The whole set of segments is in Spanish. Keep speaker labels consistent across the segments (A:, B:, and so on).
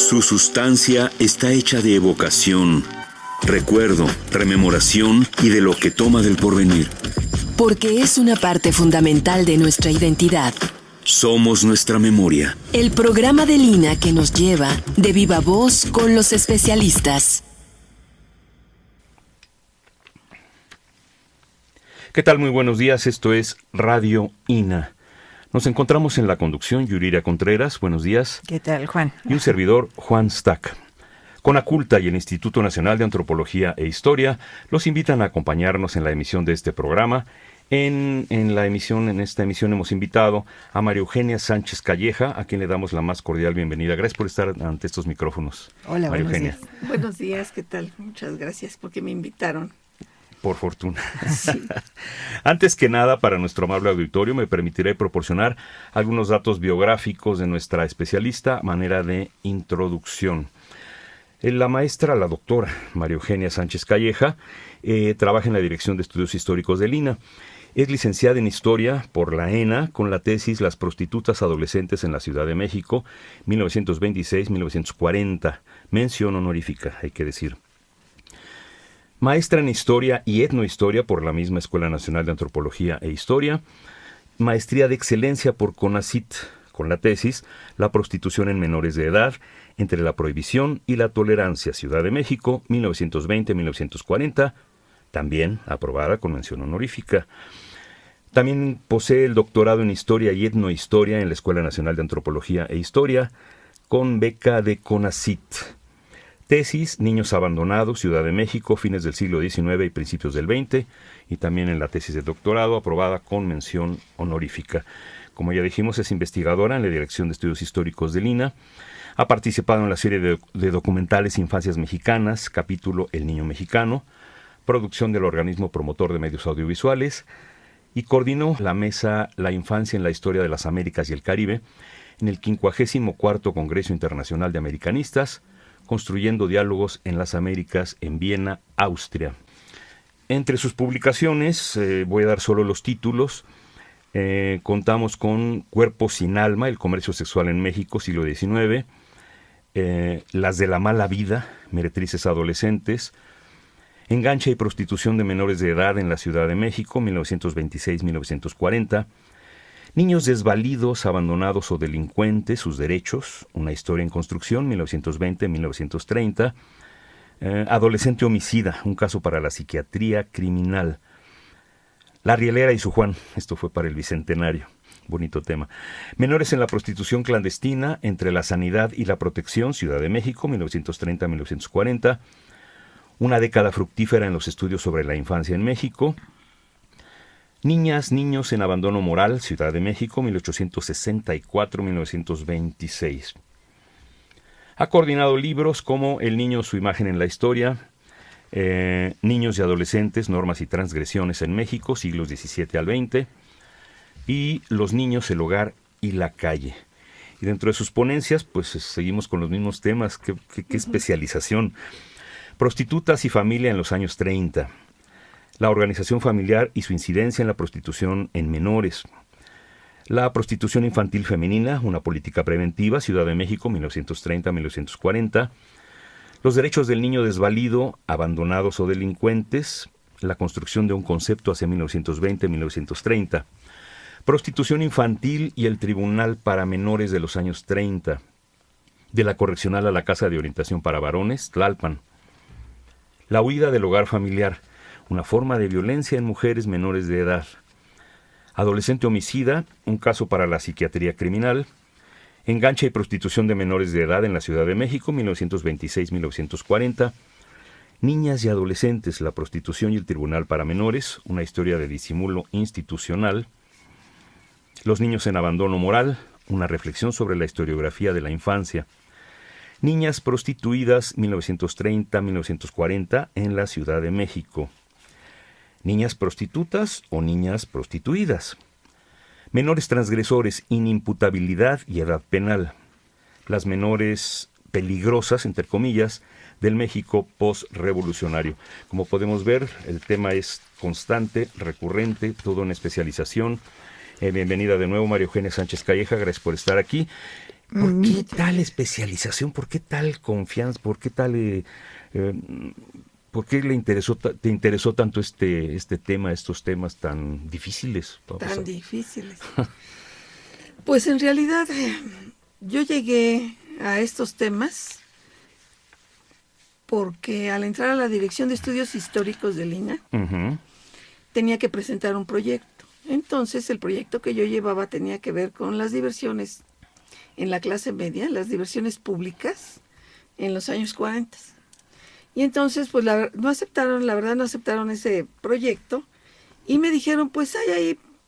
A: Su sustancia está hecha de evocación, recuerdo, rememoración y de lo que toma del porvenir.
B: Porque es una parte fundamental de nuestra identidad.
A: Somos nuestra memoria.
B: El programa de Lina que nos lleva de viva voz con los especialistas.
C: ¿Qué tal? Muy buenos días. Esto es Radio INA. Nos encontramos en la conducción Yuriria Contreras. Buenos días.
D: ¿Qué tal, Juan?
C: Y un servidor, Juan Stack. Conaculta y el Instituto Nacional de Antropología e Historia los invitan a acompañarnos en la emisión de este programa. En esta emisión hemos invitado a María Eugenia Sánchez Calleja, a quien le damos la más cordial bienvenida. Gracias por estar ante estos micrófonos.
D: Hola,
C: María
D: buenos
C: Eugenia.
D: días.
E: Buenos días, ¿qué tal? Muchas gracias porque me invitaron.
C: Por fortuna.
E: Sí.
C: Antes que nada, para nuestro amable auditorio, me permitiré proporcionar algunos datos biográficos de nuestra especialista a manera de introducción. La doctora María Eugenia Sánchez Calleja, trabaja en la Dirección de Estudios Históricos del INA. Es licenciada en Historia por la ENA con la tesis Las prostitutas adolescentes en la Ciudad de México, 1926-1940. Mención honorífica, hay que decir. Maestra en Historia y Etnohistoria por la misma Escuela Nacional de Antropología e Historia. Maestría de Excelencia por CONACYT, con la tesis La prostitución en menores de edad, entre la prohibición y la tolerancia, Ciudad de México, 1920-1940, también aprobada con mención honorífica. También posee el doctorado en Historia y Etnohistoria en la Escuela Nacional de Antropología e Historia, con beca de CONACYT. Tesis, Niños abandonados, Ciudad de México, fines del siglo XIX y principios del XX, y también en la tesis de doctorado, aprobada con mención honorífica. Como ya dijimos, es investigadora en la Dirección de Estudios Históricos del INA. Ha participado en la serie de documentales Infancias Mexicanas, capítulo El Niño Mexicano, producción del organismo promotor de medios audiovisuales, y coordinó la mesa La Infancia en la Historia de las Américas y el Caribe en el 54º Congreso Internacional de Americanistas, Construyendo Diálogos en las Américas, en Viena, Austria. Entre sus publicaciones, voy a dar solo los títulos, contamos con Cuerpo sin alma, el comercio sexual en México, siglo XIX, Las de la mala vida, meretrices adolescentes, Enganche y prostitución de menores de edad en la Ciudad de México, 1926-1940, Niños desvalidos, abandonados o delincuentes, sus derechos, una historia en construcción, 1920-1930. Adolescente homicida, un caso para la psiquiatría criminal. La Rielera y su Juan, esto fue para el Bicentenario, bonito tema. Menores en la prostitución clandestina, entre la sanidad y la protección, Ciudad de México, 1930-1940. Una década fructífera en los estudios sobre la infancia en México. Niñas, niños en abandono moral, Ciudad de México, 1864-1926. Ha coordinado libros como El niño, su imagen en la historia, Niños y adolescentes, normas y transgresiones en México, siglos XVII al XX, y Los niños, el hogar y la calle. Y dentro de sus ponencias, pues seguimos con los mismos temas. ¿Qué especialización? Prostitutas y familia en los años 30. La organización familiar y su incidencia en la prostitución en menores. La prostitución infantil femenina, una política preventiva, Ciudad de México, 1930-1940. Los derechos del niño desvalido, abandonados o delincuentes. La construcción de un concepto hacia 1920-1930. Prostitución infantil y el Tribunal para Menores de los años 30. De la Correccional a la Casa de Orientación para Varones, Tlalpan. La huida del hogar familiar, una forma de violencia en mujeres menores de edad. Adolescente homicida, un caso para la psiquiatría criminal. Enganche y prostitución de menores de edad en la Ciudad de México, 1926-1940. Niñas y adolescentes, la prostitución y el Tribunal para Menores, una historia de disimulo institucional. Los niños en abandono moral, una reflexión sobre la historiografía de la infancia. Niñas prostituidas, 1930-1940, en la Ciudad de México. Niñas prostitutas o niñas prostituidas. Menores transgresores, inimputabilidad y edad penal. Las menores peligrosas, entre comillas, del México postrevolucionario. Como podemos ver, el tema es constante, recurrente, todo en especialización. Bienvenida de nuevo, María Eugenia Sánchez Calleja, gracias por estar aquí. ¿Por qué tal especialización? ¿Por qué tal confianza? ¿Por qué tal... ¿por qué te interesó tanto este tema, estos temas tan difíciles?
E: Tan difíciles. Pues en realidad yo llegué a estos temas porque al entrar a la Dirección de Estudios Históricos del INAH, tenía que presentar un proyecto. Entonces el proyecto que yo llevaba tenía que ver con las diversiones en la clase media, las diversiones públicas en los años 40. Y entonces pues la verdad no aceptaron ese proyecto y me dijeron, pues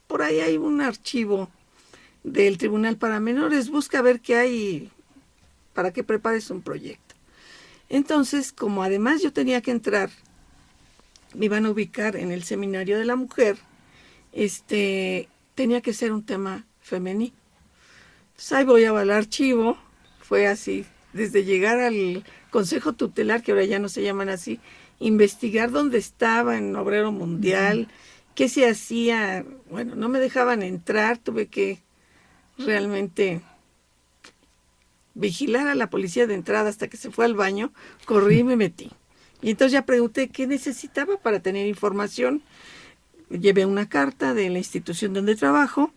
E: por ahí hay un archivo del Tribunal para Menores, busca ver qué hay para que prepares un proyecto. Entonces, como además yo tenía que entrar, me iban a ubicar en el Seminario de la Mujer, tenía que ser un tema femenino. Entonces ahí voy al archivo, fue así, desde llegar al Consejo Tutelar, que ahora ya no se llaman así, investigar dónde estaba en Obrero Mundial, qué se hacía. Bueno, no me dejaban entrar, tuve que realmente vigilar a la policía de entrada hasta que se fue al baño, corrí y me metí. Y entonces ya pregunté qué necesitaba para tener información. Llevé una carta de la institución donde trabajo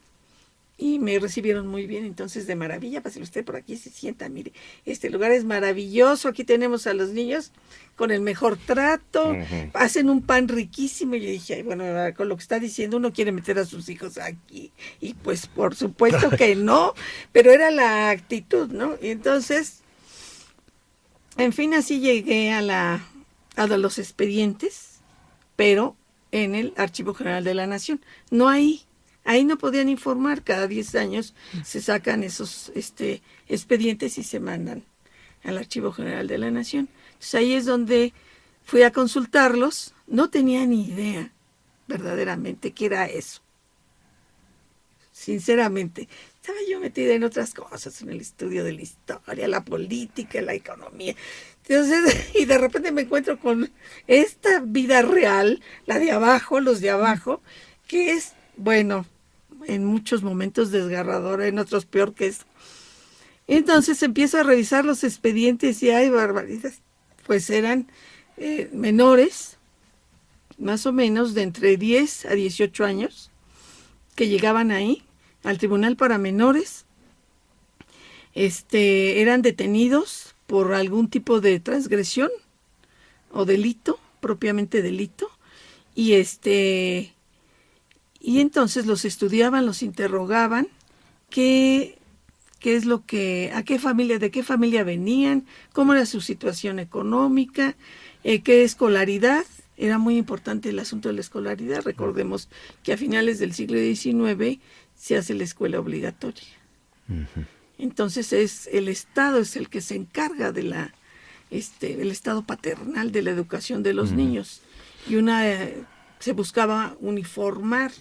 E: y me recibieron muy bien, entonces de maravilla. Pásale usted por aquí, se sienta, mire, este lugar es maravilloso, aquí tenemos a los niños con el mejor trato, hacen un pan riquísimo. Y yo dije, ay, bueno, con lo que está diciendo, uno quiere meter a sus hijos aquí, y pues por supuesto que no, pero era la actitud, ¿no? Y entonces, en fin, así llegué a los expedientes, pero en el Archivo General de la Nación, no ahí no podían informar. Cada 10 años se sacan esos expedientes y se mandan al Archivo General de la Nación. Entonces ahí es donde fui a consultarlos. No tenía ni idea verdaderamente qué era eso. Sinceramente, estaba yo metida en otras cosas, en el estudio de la historia, la política, la economía. Entonces, y de repente me encuentro con esta vida real, la de abajo, los de abajo, que es, bueno, en muchos momentos desgarradora, en otros peor que es. Entonces empiezo a revisar los expedientes y hay barbaridades. Pues eran menores, más o menos de entre 10 a 18 años, que llegaban ahí al Tribunal para Menores. Eran detenidos por algún tipo de transgresión o delito, propiamente delito, y y entonces los estudiaban, los interrogaban, qué es lo que, de qué familia venían, cómo era su situación económica, qué escolaridad. Era muy importante el asunto de la escolaridad. Recordemos que a finales del siglo XIX se hace la escuela obligatoria. Entonces el Estado es el que se encarga de el Estado paternal de la educación de los niños. Y se buscaba uniformar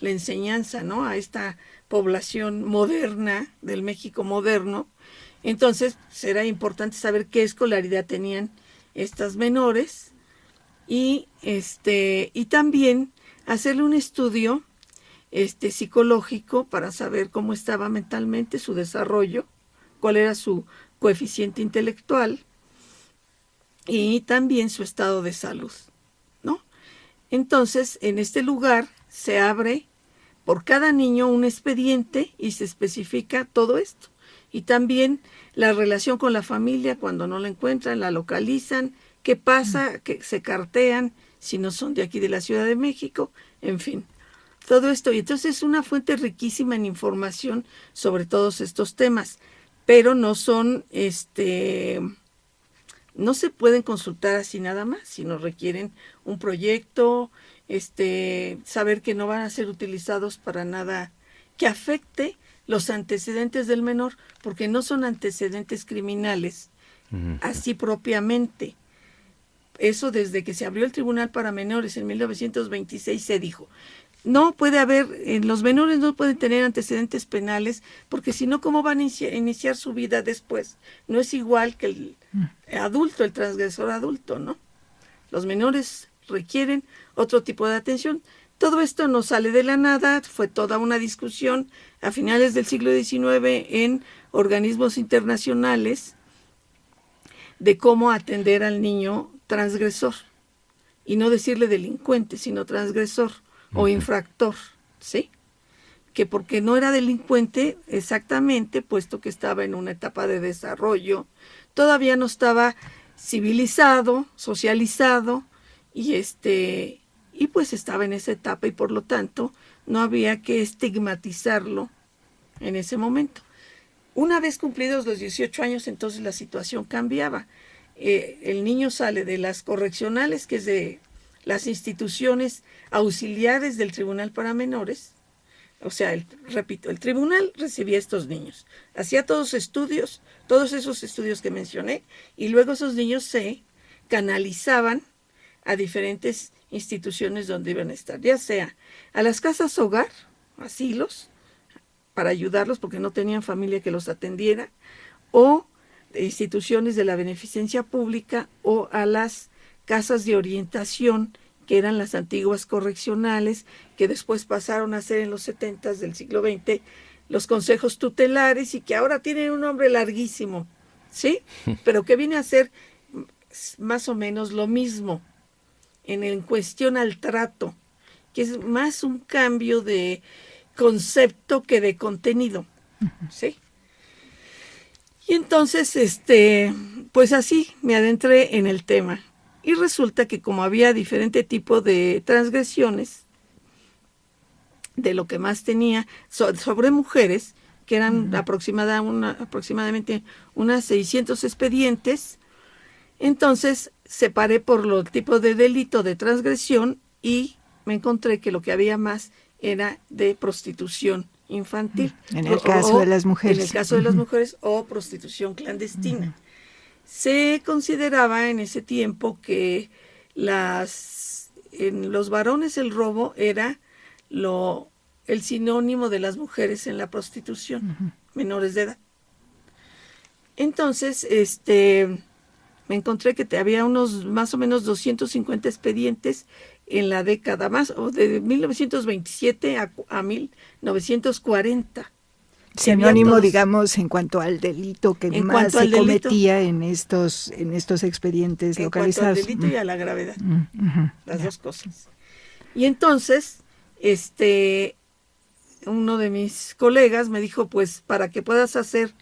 E: la enseñanza, ¿no?, a esta población moderna del México moderno. Entonces era importante saber qué escolaridad tenían estas menores y también hacerle un estudio psicológico para saber cómo estaba mentalmente su desarrollo, cuál era su coeficiente intelectual y también su estado de salud, ¿no? Entonces, en este lugar se abre por cada niño un expediente y se especifica todo esto. Y también la relación con la familia, cuando no la encuentran, la localizan, qué pasa, que se cartean, si no son de aquí de la Ciudad de México, en fin. Todo esto, y entonces es una fuente riquísima en información sobre todos estos temas, pero no son, no se pueden consultar así nada más, sino requieren un proyecto, saber que no van a ser utilizados para nada que afecte los antecedentes del menor, porque no son antecedentes criminales, así propiamente. Eso desde que se abrió el Tribunal para Menores en 1926 se dijo. No puede haber, los menores no pueden tener antecedentes penales, porque si no, ¿cómo van a iniciar su vida después? No es igual que el adulto, el transgresor adulto, ¿no? Los menores requieren otro tipo de atención. Todo esto no sale de la nada, fue toda una discusión a finales del siglo XIX en organismos internacionales de cómo atender al niño transgresor, y no decirle delincuente, sino transgresor o infractor, ¿sí? Que porque no era delincuente exactamente, puesto que estaba en una etapa de desarrollo, todavía no estaba civilizado, socializado, y pues estaba en esa etapa, y por lo tanto no había que estigmatizarlo en ese momento. Una vez cumplidos los 18 años, entonces la situación cambiaba. El niño sale de las correccionales, que es de las instituciones auxiliares del Tribunal para Menores. O sea, repito, el tribunal recibía a estos niños, hacía todos esos estudios que mencioné, y luego esos niños se canalizaban a diferentes instituciones donde iban a estar, ya sea a las casas hogar, asilos, para ayudarlos porque no tenían familia que los atendiera, o instituciones de la beneficencia pública, o a las casas de orientación, que eran las antiguas correccionales, que después pasaron a ser en los 70s del siglo XX los consejos tutelares, y que ahora tienen un nombre larguísimo, ¿sí? Pero que viene a ser más o menos lo mismo en cuestión al trato, que es más un cambio de concepto que de contenido, ¿sí? Y entonces, pues así me adentré en el tema. Y resulta que como había diferente tipo de transgresiones, de lo que más tenía sobre mujeres, que eran aproximadamente unas 600 expedientes, entonces separé por los tipos de delito de transgresión, y me encontré que lo que había más era de prostitución infantil.
D: En el caso de las mujeres.
E: En el caso de las mujeres, o prostitución clandestina. Se consideraba en ese tiempo que en los varones el robo era el sinónimo de las mujeres en la prostitución, menores de edad. Entonces, me encontré que había unos más o menos 250 expedientes en la década o de 1927 a 1940.
D: Sinónimo, digamos, en cuanto al delito que más se cometía en estos expedientes localizados.
E: En cuanto al delito y a la gravedad, las dos cosas. Y entonces, uno de mis colegas me dijo, pues, para que puedas hacer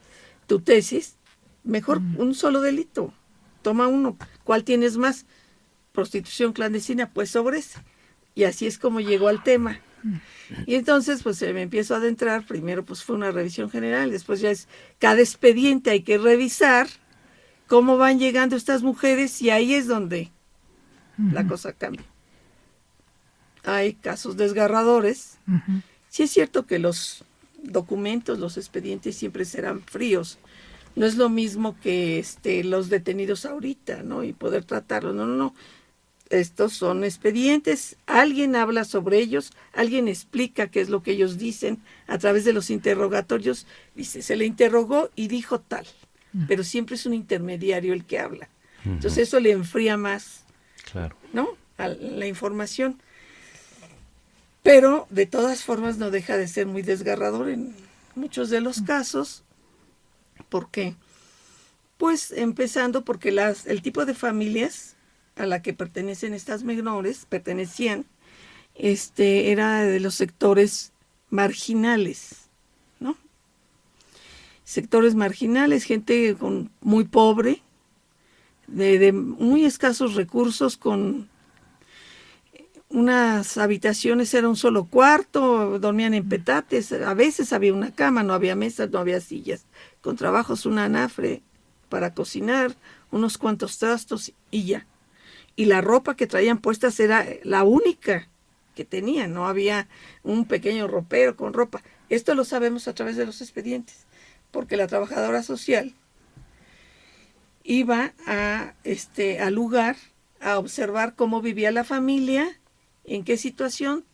E: tu tesis, mejor un solo delito, toma uno. ¿Cuál tienes más? Prostitución clandestina, pues sobre ese. Y así es como llegó al tema. Y entonces pues me empiezo a adentrar. Primero pues fue una revisión general, después ya es cada expediente hay que revisar cómo van llegando estas mujeres, y ahí es donde la cosa cambia. Hay casos desgarradores. Sí es cierto que los documentos, los expedientes siempre serán fríos. No es lo mismo que los detenidos ahorita, ¿no? Y poder tratarlos. No. Estos son expedientes, alguien habla sobre ellos, alguien explica qué es lo que ellos dicen a través de los interrogatorios. Dice, se le interrogó y dijo tal, pero siempre es un intermediario el que habla. Entonces eso le enfría más,
C: claro,
E: ¿no?, a la información. Pero de todas formas no deja de ser muy desgarrador en muchos de los casos. ¿Por qué? Pues empezando porque el tipo de familias a la que pertenecen estas menores, era de los sectores marginales, ¿no? Sectores marginales, gente muy pobre, de muy escasos recursos, con unas habitaciones, era un solo cuarto, dormían en petates, a veces había una cama, no había mesas, no había sillas, con trabajos, un anafre para cocinar, unos cuantos trastos y ya. Y la ropa que traían puestas era la única que tenían, no había un pequeño ropero con ropa. Esto lo sabemos a través de los expedientes, porque la trabajadora social iba al lugar a observar cómo vivía la familia, en qué situación.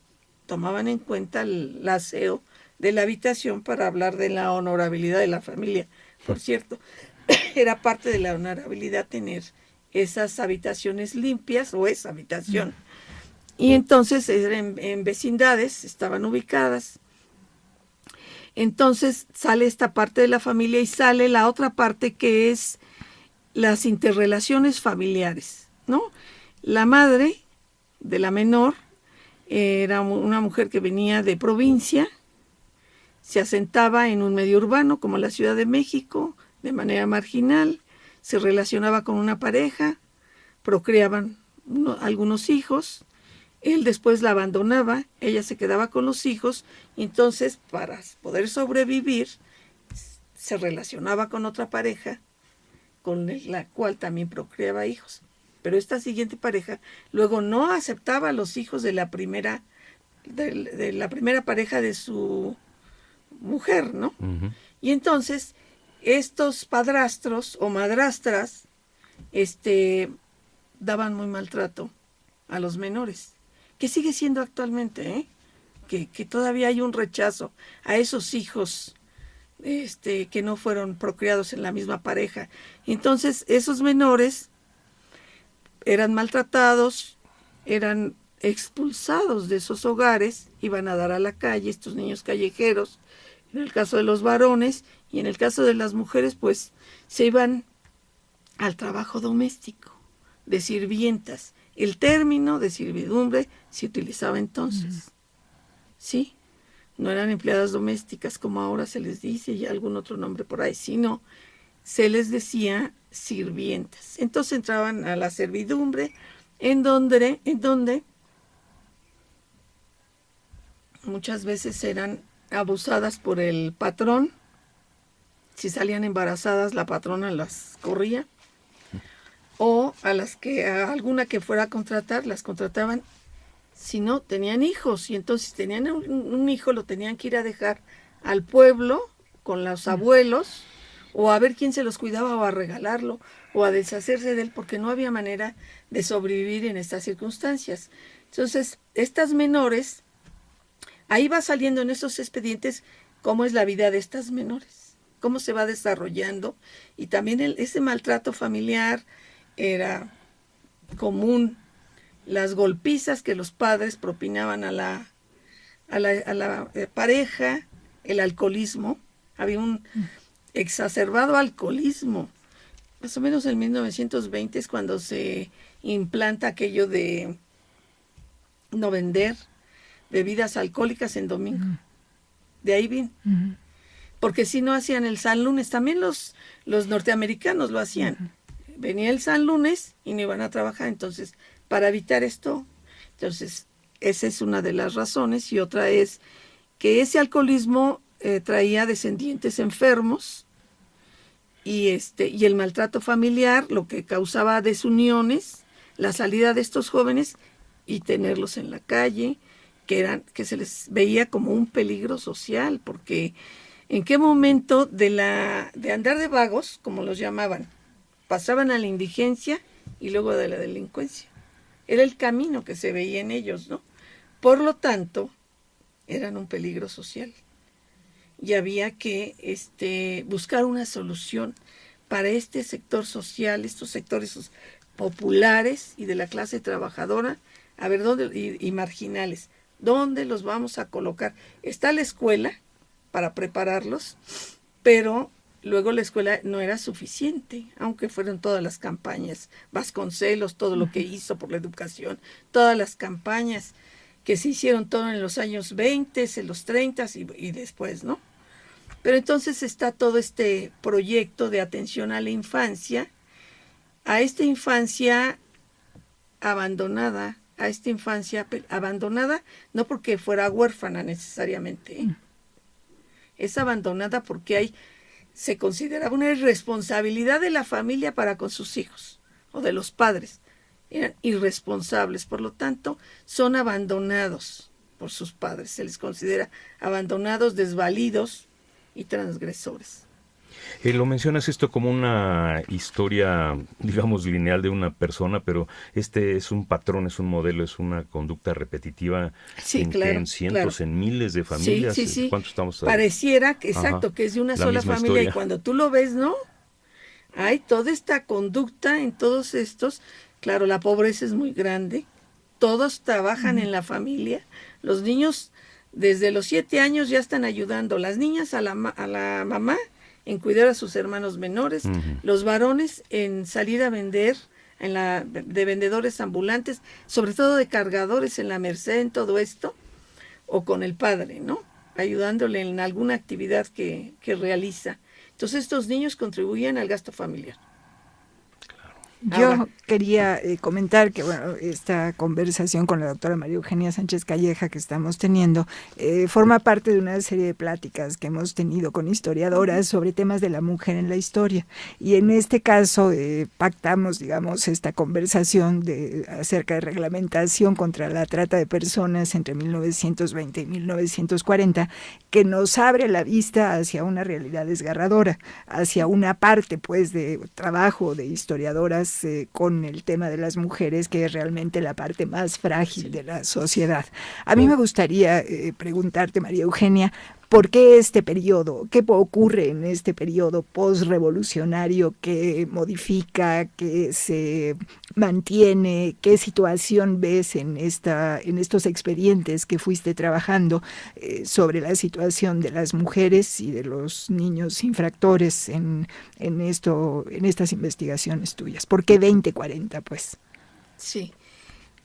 E: Tomaban en cuenta el aseo de la habitación para hablar de la honorabilidad de la familia. Por cierto, era parte de la honorabilidad tener esas habitaciones limpias, o esa habitación. Y entonces en vecindades estaban ubicadas. Entonces sale esta parte de la familia y sale la otra parte que es las interrelaciones familiares, ¿no? La madre de la menor era una mujer que venía de provincia, se asentaba en un medio urbano como la Ciudad de México, de manera marginal, se relacionaba con una pareja, procreaban algunos hijos. Él después la abandonaba, ella se quedaba con los hijos, y entonces para poder sobrevivir se relacionaba con otra pareja con la cual también procreaba hijos. Pero esta siguiente pareja luego no aceptaba a los hijos de la primera pareja de su mujer, ¿no? Uh-huh. Y entonces estos padrastros o madrastras daban muy maltrato a los menores, que sigue siendo actualmente, que todavía hay un rechazo a esos hijos que no fueron procreados en la misma pareja. Entonces esos menores eran maltratados, eran expulsados de esos hogares, iban a dar a la calle, estos niños callejeros, en el caso de los varones, y en el caso de las mujeres, pues se iban al trabajo doméstico, de sirvientas. El término de servidumbre se utilizaba entonces, ¿sí? No eran empleadas domésticas como ahora se les dice, y algún otro nombre por ahí, sino se les decía sirvientas. Entonces entraban a la servidumbre, en donde muchas veces eran abusadas por el patrón. Si salían embarazadas, la patrona las corría, o a alguna que fuera a contratar, las contrataban si no tenían hijos, y entonces tenían un hijo, lo tenían que ir a dejar al pueblo con los abuelos, o a ver quién se los cuidaba, o a regalarlo, o a deshacerse de él, porque no había manera de sobrevivir en estas circunstancias. Entonces, estas menores, ahí va saliendo en estos expedientes cómo es la vida de estas menores, cómo se va desarrollando, y también ese maltrato familiar era común, las golpizas que los padres propinaban a la pareja, el alcoholismo, había un exacerbado alcoholismo. Más o menos en 1920 es cuando se implanta aquello de no vender bebidas alcohólicas en domingo. De ahí viene. Porque si no hacían el San Lunes, también los norteamericanos lo hacían. Venía el San Lunes y no iban a trabajar, entonces para evitar esto, entonces esa es una de las razones, y otra es que ese alcoholismo traía descendientes enfermos, y el maltrato familiar lo que causaba desuniones, la salida de estos jóvenes y tenerlos en la calle, que se les veía como un peligro social, porque en qué momento de andar de vagos, como los llamaban, pasaban a la indigencia y luego de la delincuencia. Era el camino que se veía en ellos, ¿no? Por lo tanto, eran un peligro social. Y había que buscar una solución para este sector social, estos sectores populares y de la clase trabajadora, a ver dónde, y marginales, ¿dónde los vamos a colocar? Está la escuela para prepararlos, pero luego la escuela no era suficiente, aunque fueron todas las campañas, Vasconcelos, todo lo que hizo por la educación, todas las campañas que se hicieron todo en los años 20, en los 30 y después, ¿no? Pero entonces está todo este proyecto de atención a la infancia, a esta infancia abandonada, no porque fuera huérfana necesariamente, es abandonada porque se consideraba una irresponsabilidad de la familia para con sus hijos, o de los padres. Eran irresponsables, por lo tanto, son abandonados por sus padres. Se les considera abandonados, desvalidos y transgresores.
C: Lo mencionas esto como una historia, digamos, lineal de una persona, pero es un patrón, es un modelo, es una conducta repetitiva en cientos, en miles de familias.
E: Sí.
C: ¿Cuánto estamos?
E: Pareciera que, exacto, que es de una sola familia historia. Y cuando tú lo ves, ¿no? Hay toda esta conducta en todos estos. Claro, la pobreza es muy grande, todos trabajan en la familia. Los niños desde los 7 años ya están ayudando, las niñas a la mamá en cuidar a sus hermanos menores, los varones en salir a vender, de vendedores ambulantes, sobre todo de cargadores en la Merced, en todo esto, o con el padre, ¿no? Ayudándole en alguna actividad que realiza. Entonces estos niños contribuyen al gasto familiar.
D: Yo quería comentar que esta conversación con la doctora María Eugenia Sánchez Calleja que estamos teniendo forma parte de una serie de pláticas que hemos tenido con historiadoras sobre temas de la mujer en la historia. Y en este caso pactamos, digamos, esta conversación acerca de reglamentación contra la trata de personas entre 1920 y 1940, que nos abre la vista hacia una realidad desgarradora, hacia una parte, pues, de trabajo de historiadoras con el tema de las mujeres, que es realmente la parte más frágil de la sociedad. A mí me gustaría preguntarte, María Eugenia, ¿por qué este periodo? ¿Qué ocurre en este periodo post-revolucionario que modifica, que se mantiene? ¿Qué situación ves en estos expedientes que fuiste trabajando sobre la situación de las mujeres y de los niños infractores en estas investigaciones tuyas? ¿Por qué 2040, pues?
E: Sí,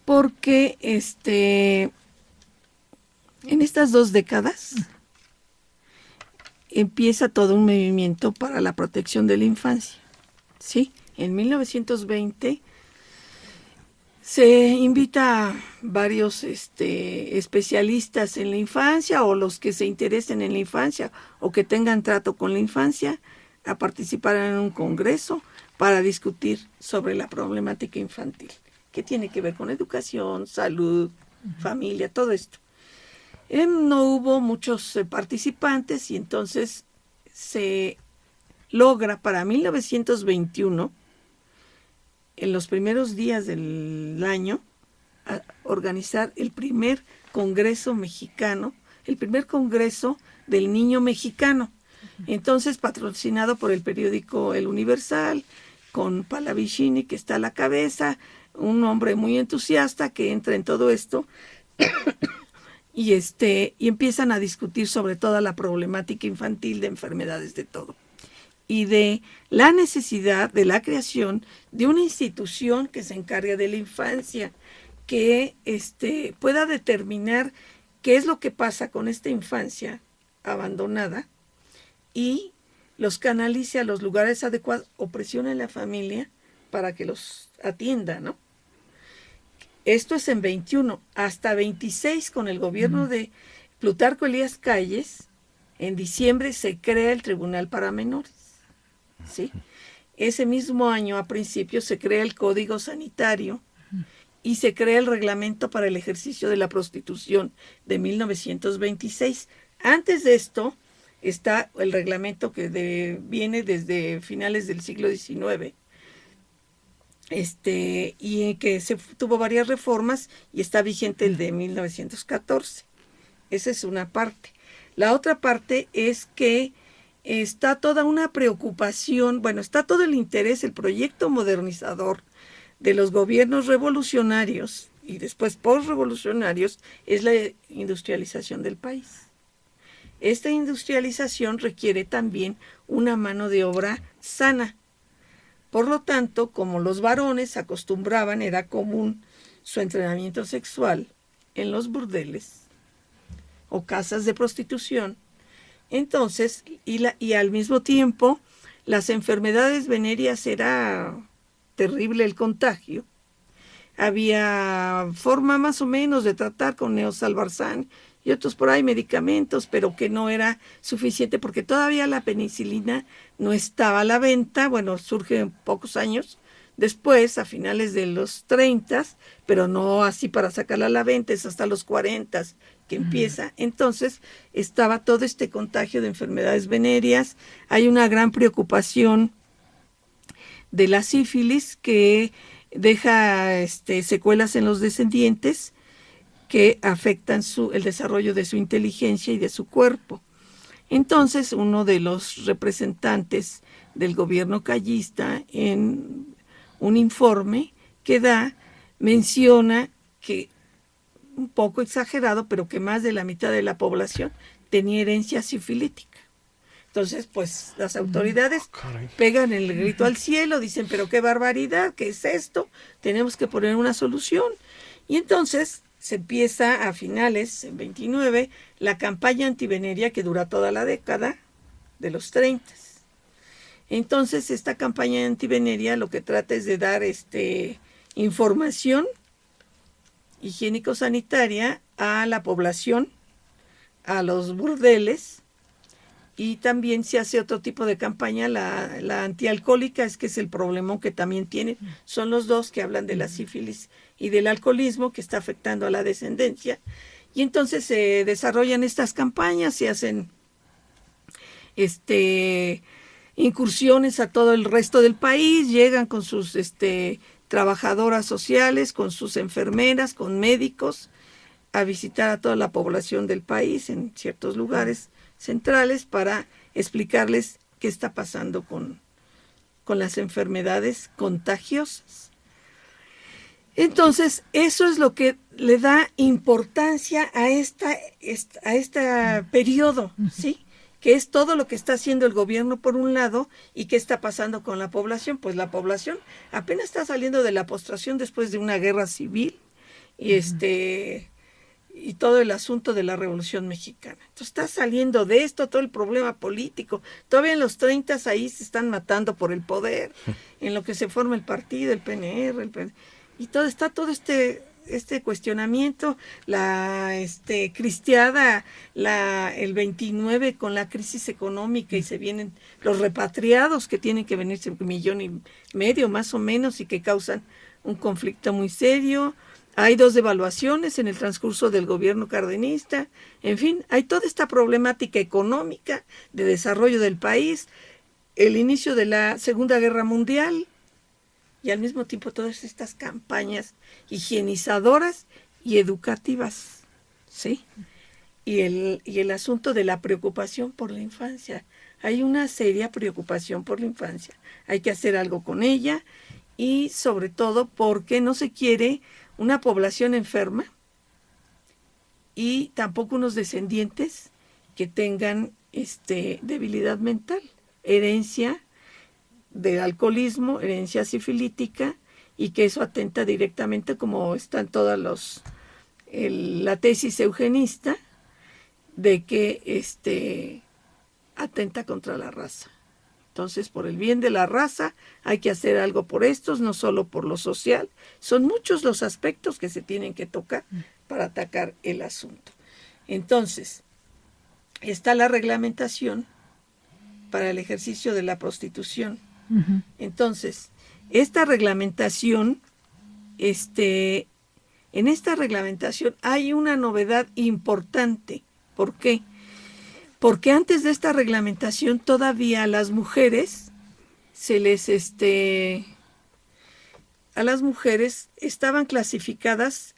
E: porque en estas 2 décadas empieza todo un movimiento para la protección de la infancia, ¿sí? En 1920 se invita a varios especialistas en la infancia, o los que se interesen en la infancia o que tengan trato con la infancia, a participar en un congreso para discutir sobre la problemática infantil, que tiene que ver con educación, salud, familia, todo esto. No hubo muchos participantes y entonces se logra para 1921, en los primeros días del año, organizar el primer Congreso mexicano, el primer Congreso del Niño Mexicano. Entonces, patrocinado por el periódico El Universal, con Pallavicini, que está a la cabeza, un hombre muy entusiasta que entra en todo esto. Y empiezan a discutir sobre toda la problemática infantil, de enfermedades, de todo, y de la necesidad de la creación de una institución que se encargue de la infancia, que pueda determinar qué es lo que pasa con esta infancia abandonada y los canalice a los lugares adecuados o presione a la familia para que los atienda, ¿no? Esto es en 21, hasta 26 con el gobierno de Plutarco Elías Calles, en diciembre se crea el Tribunal para Menores, ¿sí? Ese mismo año, a principios, se crea el Código Sanitario y se crea el Reglamento para el Ejercicio de la Prostitución de 1926. Antes de esto está el reglamento que viene desde finales del siglo XIX, y que se tuvo varias reformas y está vigente el de 1914. Esa es una parte. La otra parte es que está toda una preocupación, está todo el interés, el proyecto modernizador de los gobiernos revolucionarios y después postrevolucionarios, es la industrialización del país. Esta industrialización requiere también una mano de obra sana. Por lo tanto, como los varones acostumbraban, era común su entrenamiento sexual en los burdeles o casas de prostitución. Entonces, y al mismo tiempo, las enfermedades venéreas, era terrible el contagio. Había forma más o menos de tratar con neosalvarsan y otros por ahí medicamentos, pero que no era suficiente porque todavía la penicilina no estaba a la venta. Surge en pocos años después, a finales de los 30, pero no así para sacarla a la venta, es hasta los 40 que empieza. Entonces estaba todo este contagio de enfermedades venéreas. Hay una gran preocupación de la sífilis que deja secuelas en los descendientes que afectan el desarrollo de su inteligencia y de su cuerpo. Entonces, uno de los representantes del gobierno callista, en un informe que menciona que, un poco exagerado, pero que más de la mitad de la población tenía herencia sifilítica. Entonces, pues las autoridades pegan el grito al cielo, dicen, pero qué barbaridad, ¿qué es esto? Tenemos que poner una solución. Y entonces se empieza a finales, en 29, la campaña antiveneria que dura toda la década de los 30. Entonces, esta campaña antiveneria lo que trata es de dar información higiénico-sanitaria a la población, a los burdeles, y también se hace otro tipo de campaña, la antialcohólica, es que es el problemón que también tienen. Son los dos que hablan de la sífilis y del alcoholismo que está afectando a la descendencia. Y entonces se desarrollan estas campañas, se hacen incursiones a todo el resto del país, llegan con sus trabajadoras sociales, con sus enfermeras, con médicos, a visitar a toda la población del país en ciertos lugares centrales para explicarles qué está pasando con las enfermedades contagiosas. Entonces, eso es lo que le da importancia a este periodo, ¿sí? Que es todo lo que está haciendo el gobierno por un lado y qué está pasando con la población. Pues la población apenas está saliendo de la postración después de una guerra civil y todo el asunto de la Revolución Mexicana. Entonces está saliendo de esto todo el problema político. Todavía en los 30 ahí se están matando por el poder, en lo que se forma el partido, el PNR, y todo está todo este cuestionamiento, la cristiada, el 29 con la crisis económica, y se vienen los repatriados que tienen que venirse 1,5 millones más o menos, y que causan un conflicto muy serio. Hay 2 devaluaciones en el transcurso del gobierno cardenista. En fin, hay toda esta problemática económica de desarrollo del país, el inicio de la Segunda Guerra Mundial, y al mismo tiempo todas estas campañas higienizadoras y educativas, ¿sí? Y el asunto de la preocupación por la infancia. Hay una seria preocupación por la infancia. Hay que hacer algo con ella, y sobre todo porque no se quiere una población enferma y tampoco unos descendientes que tengan debilidad mental, herencia del alcoholismo, herencia sifilítica, y que eso atenta directamente, como están todas la tesis eugenista, de que atenta contra la raza. Entonces, por el bien de la raza, hay que hacer algo por estos, no solo por lo social. Son muchos los aspectos que se tienen que tocar para atacar el asunto. Entonces, está la reglamentación para el ejercicio de la prostitución. Entonces, esta reglamentación, en esta reglamentación hay una novedad importante. ¿Por qué? Porque antes de esta reglamentación todavía a las mujeres a las mujeres estaban clasificadas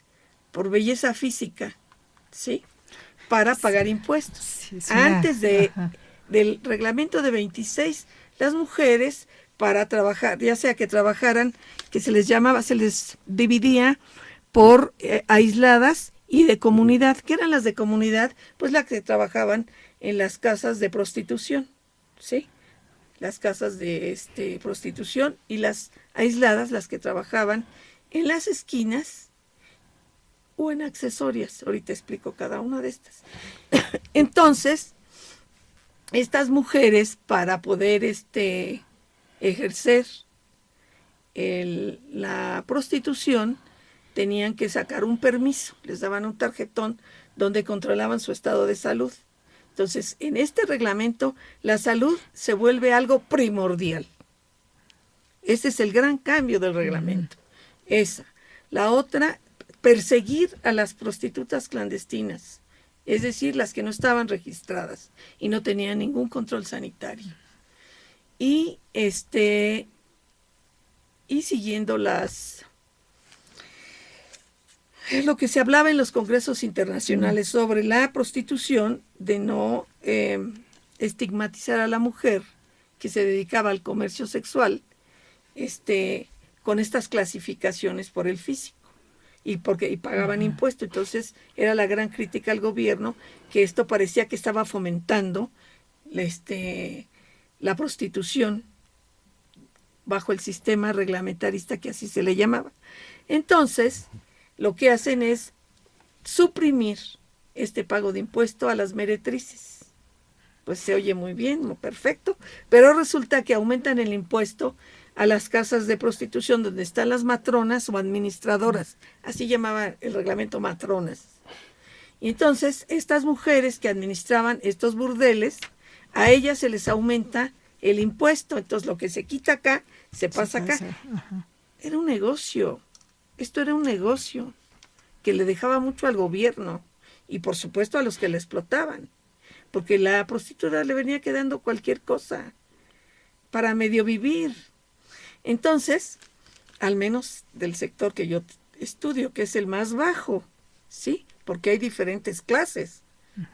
E: por belleza física, ¿sí? Para pagar impuestos. Sí, antes del reglamento de 26, las mujeres para trabajar, ya sea que trabajaran, que se les dividía por aisladas y de comunidad. ¿Qué eran las de comunidad? Pues las que trabajaban en las casas de prostitución, ¿sí? Las casas de prostitución, y las aisladas, las que trabajaban en las esquinas o en accesorias. Ahorita explico cada una de estas. Entonces, estas mujeres, para poder ejercer la prostitución, tenían que sacar un permiso, les daban un tarjetón donde controlaban su estado de salud. Entonces, en este reglamento, la salud se vuelve algo primordial. Ese es el gran cambio del reglamento. Esa. La otra, perseguir a las prostitutas clandestinas, es decir, las que no estaban registradas y no tenían ningún control sanitario. Y siguiendo lo que se hablaba en los congresos internacionales sobre la prostitución, de no estigmatizar a la mujer que se dedicaba al comercio sexual, con estas clasificaciones por el físico. y pagaban impuesto. Entonces era la gran crítica al gobierno, que esto parecía que estaba fomentando la prostitución bajo el sistema reglamentarista, que así se le llamaba. Entonces, lo que hacen es suprimir este pago de impuesto a las meretrices. Pues se oye muy bien, perfecto, pero resulta que aumentan el impuesto a las casas de prostitución donde están las matronas o administradoras, así llamaba el reglamento, matronas. Y entonces estas mujeres que administraban estos burdeles, a ellas se les aumenta el impuesto, entonces lo que se quita acá, se pasa acá.
D: Ajá.
E: Era un negocio, esto era un negocio que le dejaba mucho al gobierno y por supuesto a los que la explotaban, porque la prostituta le venía quedando cualquier cosa para medio vivir. Entonces, al menos del sector que yo estudio, que es el más bajo, ¿sí? Porque hay diferentes clases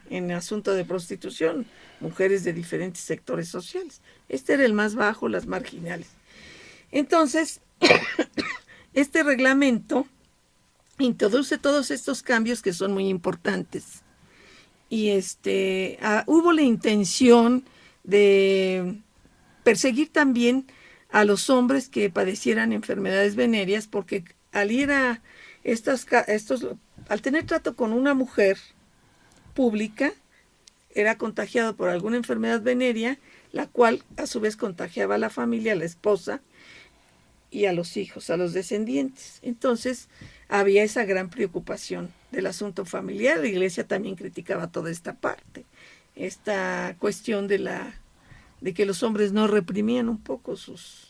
E: en el asunto de prostitución, mujeres de diferentes sectores sociales. Este era el más bajo, las marginales. Entonces, este reglamento introduce todos estos cambios que son muy importantes. Y hubo la intención de perseguir también a los hombres que padecieran enfermedades venéreas, porque al ir a al tener trato con una mujer pública, era contagiado por alguna enfermedad venérea, la cual a su vez contagiaba a la familia, a la esposa y a los hijos, a los descendientes. Entonces había esa gran preocupación del asunto familiar. La Iglesia también criticaba toda esta parte, esta cuestión de que los hombres no reprimían un poco sus...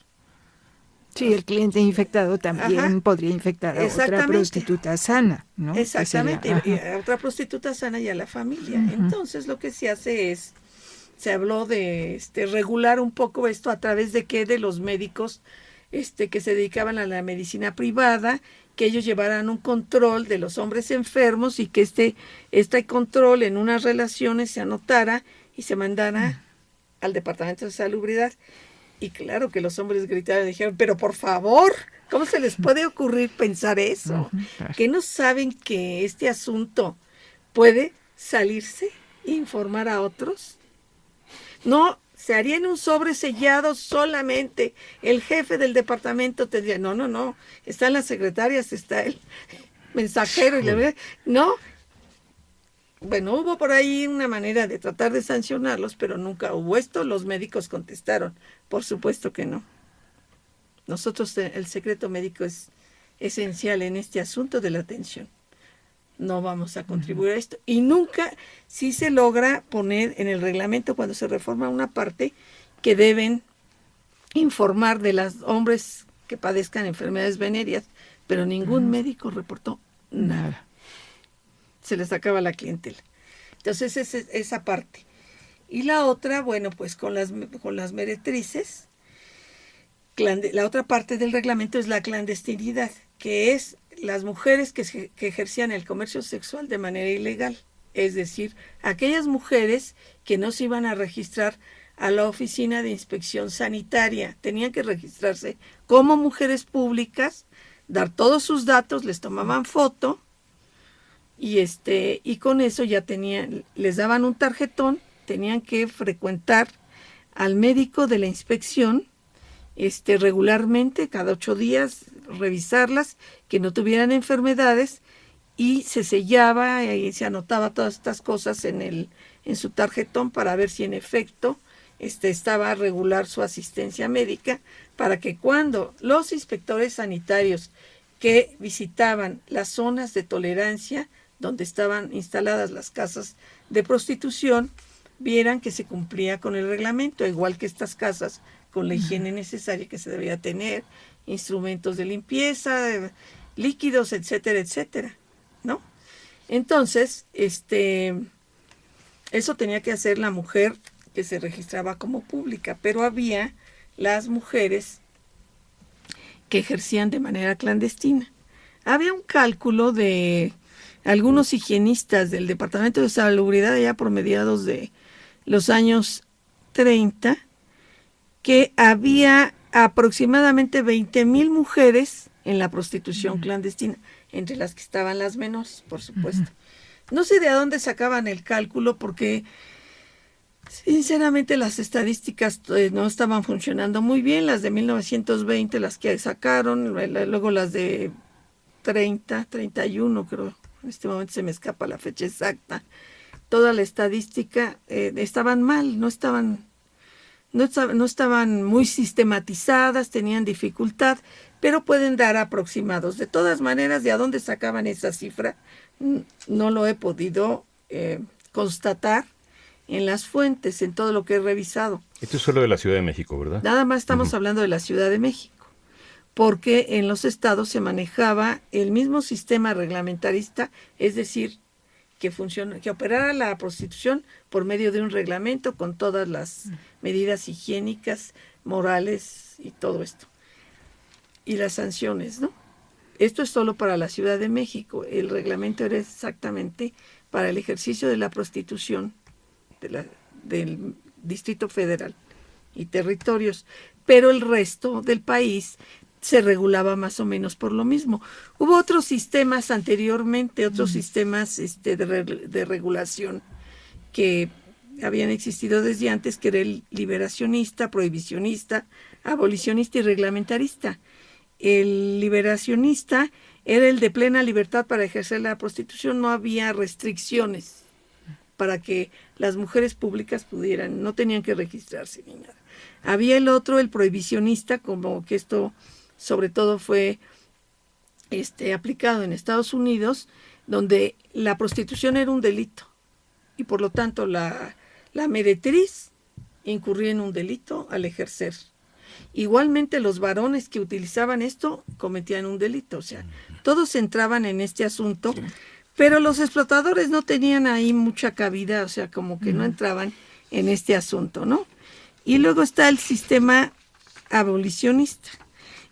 D: Sí, el cliente infectado también podría infectar a otra prostituta sana, ¿no?
E: Exactamente, a otra prostituta sana y a la familia. Entonces lo que se hace es, se habló de regular un poco esto a través de de los médicos que se dedicaban a la medicina privada, que ellos llevaran un control de los hombres enfermos y que este control en unas relaciones se anotara y se mandara al Departamento de Salubridad. Y claro que los hombres gritaron y dijeron, pero por favor, ¿cómo se les puede ocurrir pensar eso? ¿Que no saben que este asunto puede salirse e informar a otros? No, se haría en un sobre sellado solamente. El jefe del departamento tendría, no, están las secretarias, está el mensajero, no. Bueno, hubo por ahí una manera de tratar de sancionarlos, pero nunca hubo esto. Los médicos contestaron, por supuesto que no. Nosotros, el secreto médico es esencial en este asunto de la atención. No vamos a contribuir a esto. Y nunca, sí se logra poner en el reglamento, cuando se reforma una parte, que deben informar de los hombres que padezcan enfermedades venéreas, pero ningún médico reportó nada. Se les acaba la clientela. Entonces esa parte. Y la otra, bueno, pues con las meretrices, la otra parte del reglamento es la clandestinidad, que es las mujeres que ejercían el comercio sexual de manera ilegal. Es decir, aquellas mujeres que no se iban a registrar a la oficina de inspección sanitaria, tenían que registrarse como mujeres públicas, dar todos sus datos, les tomaban foto, y con eso ya les daban un tarjetón, tenían que frecuentar al médico de la inspección regularmente, cada 8 días, revisarlas, que no tuvieran enfermedades, y se sellaba y se anotaba todas estas cosas en su tarjetón para ver si en efecto estaba regular su asistencia médica, para que cuando los inspectores sanitarios que visitaban las zonas de tolerancia donde estaban instaladas las casas de prostitución, vieran que se cumplía con el reglamento, igual que estas casas, con la higiene necesaria que se debía tener, instrumentos de limpieza, líquidos, etcétera, etcétera, ¿no? Entonces, eso tenía que hacer la mujer que se registraba como pública, pero había las mujeres que ejercían de manera clandestina. Había un cálculo de algunos higienistas del Departamento de Salubridad allá por mediados de los años 30, que había aproximadamente 20,000 mujeres en la prostitución clandestina. entre las que estaban las menores, por supuesto. No sé de dónde sacaban el cálculo porque sinceramente las estadísticas no estaban funcionando muy bien, las de 1920, las que sacaron, luego las de 31, creo, en este momento se me escapa la fecha exacta. Toda la estadística estaban mal, no estaban muy sistematizadas, tenían dificultad, pero pueden dar aproximados. De todas maneras, ¿de a dónde sacaban esa cifra? No lo he podido constatar en las fuentes, en todo lo que he revisado.
C: Esto es solo de la Ciudad de México, ¿verdad?
E: Nada más estamos hablando de la Ciudad de México, porque en los estados se manejaba el mismo sistema reglamentarista, es decir, que operara la prostitución por medio de un reglamento con todas las medidas higiénicas, morales y todo esto. Y las sanciones, ¿no? Esto es solo para la Ciudad de México. El reglamento era exactamente para el ejercicio de la prostitución del Distrito Federal y territorios, pero el resto del país se regulaba más o menos por lo mismo. Hubo otros sistemas anteriormente, otros sistemas de regulación que habían existido desde antes, que era el liberacionista, prohibicionista, abolicionista y reglamentarista. El liberacionista era el de plena libertad para ejercer la prostitución, no había restricciones para que las mujeres públicas no tenían que registrarse ni nada. Había el otro, el prohibicionista, como que esto sobre todo fue aplicado en Estados Unidos, donde la prostitución era un delito y por lo tanto la meretriz incurría en un delito al ejercer. Igualmente los varones que utilizaban esto cometían un delito, o sea, todos entraban en este asunto, pero los explotadores no tenían ahí mucha cabida, o sea, como que no entraban en este asunto, ¿no? Y luego está el sistema abolicionista.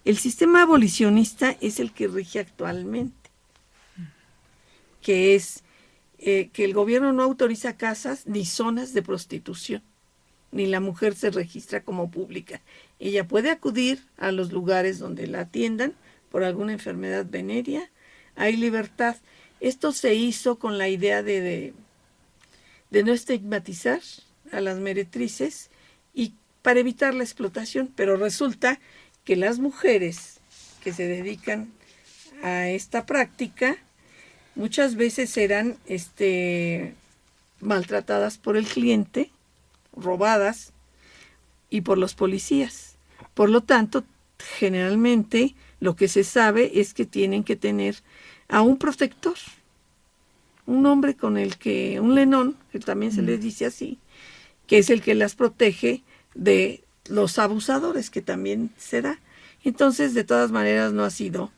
E: El sistema abolicionista es el que rige actualmente, que es que el gobierno no autoriza casas ni zonas de prostitución, ni la mujer se registra como pública. Ella puede acudir a los lugares donde la atiendan por alguna enfermedad venérea, hay libertad. Esto se hizo con la idea de no estigmatizar a las meretrices y para evitar la explotación, pero resulta que las mujeres que se dedican a esta práctica muchas veces eran maltratadas por el cliente, robadas y por los policías. Por lo tanto, generalmente lo que se sabe es que tienen que tener a un protector, un hombre un lenón, que también se les dice así, que es el que las protege de los abusadores, que también se da. Entonces, de todas maneras, no ha sido